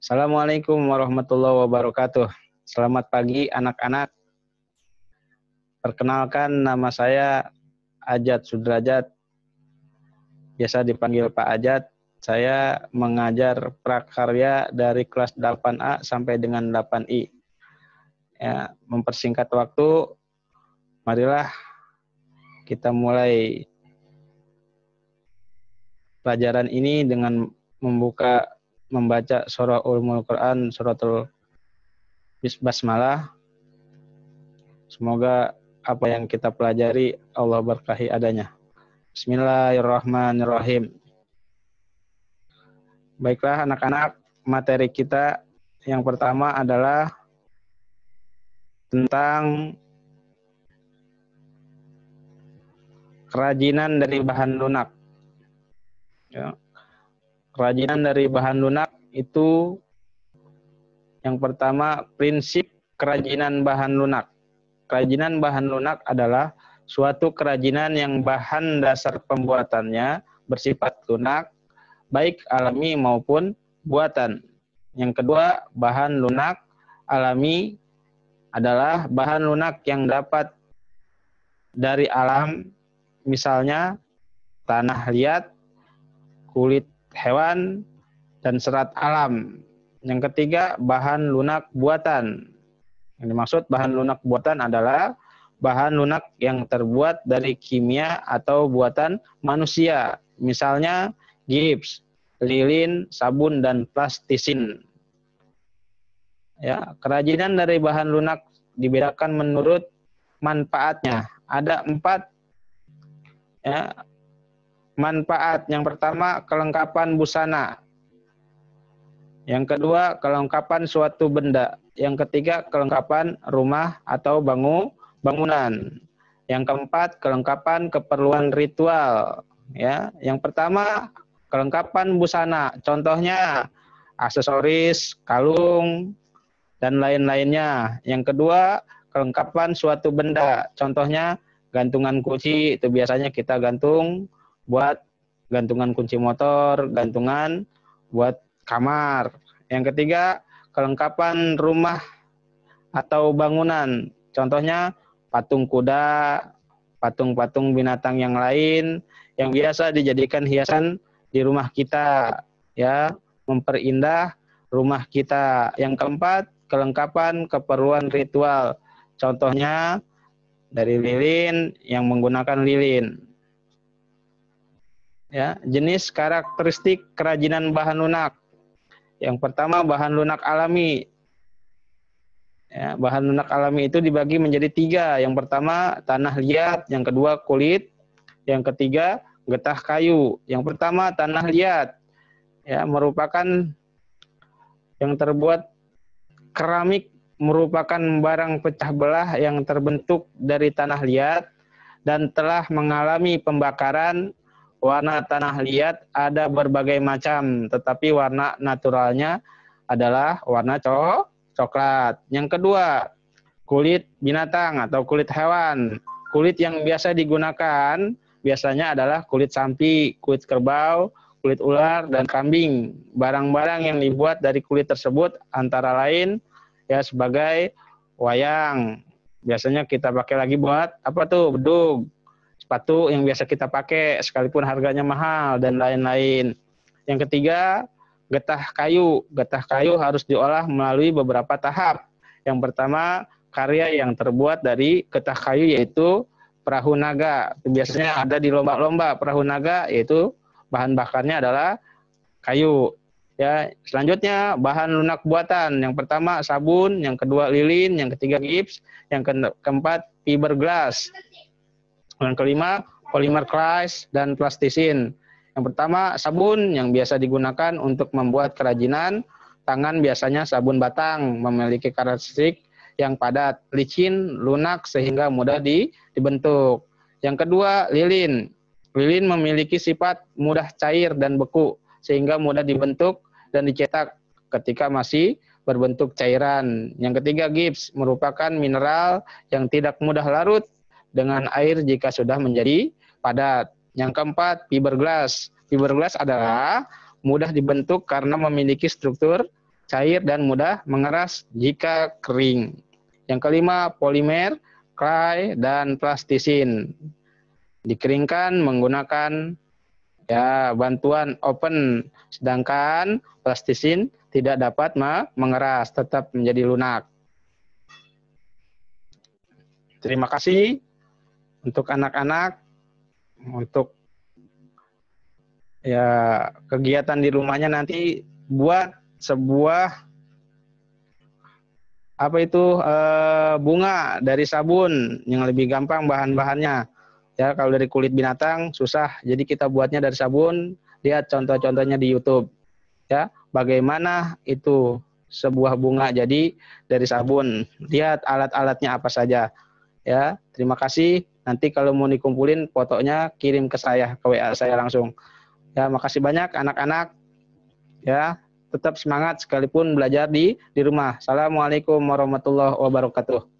Assalamualaikum warahmatullahi wabarakatuh. Selamat pagi anak-anak. Perkenalkan, nama saya Ajat Sudrajat. Biasa dipanggil Pak Ajat. Saya mengajar prakarya dari kelas 8A sampai dengan 8I. Ya, mempersingkat waktu, marilah kita mulai pelajaran ini dengan membaca surah Ulumul Quran, suratul Basmalah. Semoga apa yang kita pelajari Allah berkahi adanya. Bismillahirrahmanirrahim. Baiklah anak-anak, materi kita yang pertama adalah tentang kerajinan dari bahan lunak. Ya. Kerajinan dari bahan lunak itu yang pertama, prinsip kerajinan bahan lunak. Kerajinan bahan lunak adalah suatu kerajinan yang bahan dasar pembuatannya bersifat lunak, baik alami maupun buatan. Yang kedua, bahan lunak alami adalah bahan lunak yang dapat dari alam, misalnya tanah liat, kulit hewan, dan serat alam. Yang ketiga, bahan lunak buatan. Yang dimaksud bahan lunak buatan adalah bahan lunak yang terbuat dari kimia atau buatan manusia. Misalnya gips, lilin, sabun, dan plastisin. Ya, kerajinan dari bahan lunak dibedakan menurut manfaatnya. Ada 4 ya, manfaat. Yang pertama, kelengkapan busana. Yang kedua, kelengkapan suatu benda. Yang ketiga, kelengkapan rumah atau bangunan. Yang keempat, kelengkapan keperluan ritual. Ya, yang pertama, kelengkapan busana. Contohnya aksesoris, kalung, dan lain-lainnya. Yang kedua, kelengkapan suatu benda. Contohnya gantungan kunci, itu biasanya kita gantung buat gantungan kunci motor, gantungan buat kamar. Yang ketiga, kelengkapan rumah atau bangunan. Contohnya patung kuda, patung-patung binatang yang lain yang biasa dijadikan hiasan di rumah kita, ya, memperindah rumah kita. Yang keempat, kelengkapan keperluan ritual. Contohnya dari lilin, yang menggunakan lilin. Ya, jenis karakteristik kerajinan bahan lunak. Yang pertama, bahan lunak alami. Ya, bahan lunak alami itu dibagi menjadi 3. Yang pertama, tanah liat. Yang kedua, kulit. Yang ketiga, getah kayu. Yang pertama, tanah liat. Ya, merupakan yang terbuat keramik, merupakan barang pecah belah yang terbentuk dari tanah liat dan telah mengalami pembakaran. Warna tanah liat ada berbagai macam, tetapi warna naturalnya adalah warna coklat. Yang kedua, kulit binatang atau kulit hewan. Kulit yang biasa digunakan biasanya adalah kulit sapi, kulit kerbau, kulit ular, dan kambing. Barang-barang yang dibuat dari kulit tersebut antara lain ya sebagai wayang. Biasanya kita pakai lagi buat apa tuh? Bedug. Sepatu yang biasa kita pakai sekalipun harganya mahal dan lain-lain. Yang ketiga, getah kayu. Getah kayu harus diolah melalui beberapa tahap. Yang pertama, karya yang terbuat dari getah kayu yaitu perahu naga. Biasanya ada di lomba-lomba perahu naga, yaitu bahan bakarnya adalah kayu. Ya, selanjutnya bahan lunak buatan. Yang pertama sabun, yang kedua lilin, yang ketiga gips, yang keempat fiberglass. Yang kelima, polymer clay dan plastisin. Yang pertama, sabun yang biasa digunakan untuk membuat kerajinan tangan, biasanya sabun batang, memiliki karakteristik yang padat, licin, lunak, sehingga mudah dibentuk. Yang kedua, lilin. Lilin memiliki sifat mudah cair dan beku, sehingga mudah dibentuk dan dicetak ketika masih berbentuk cairan. Yang ketiga, gips, merupakan mineral yang tidak mudah larut dengan air jika sudah menjadi padat. Yang keempat, fiberglass. Fiberglass adalah mudah dibentuk karena memiliki struktur cair dan mudah mengeras jika kering. Yang kelima, polimer, clay, dan plastisin. Dikeringkan menggunakan bantuan oven, sedangkan plastisin tidak dapat mengeras, tetap menjadi lunak. Terima kasih untuk anak-anak, untuk kegiatan di rumahnya nanti buat sebuah bunga dari sabun yang lebih gampang bahan-bahannya. Ya, kalau dari kulit binatang susah, jadi kita buatnya dari sabun. Lihat contoh-contohnya di YouTube. Ya, bagaimana itu sebuah bunga jadi dari sabun. Lihat alat-alatnya apa saja. Ya, terima kasih. Nanti kalau mau dikumpulin fotonya kirim ke saya, ke WA saya langsung. Ya, makasih banyak anak-anak. Ya, tetap semangat sekalipun belajar di rumah. Assalamualaikum warahmatullahi wabarakatuh.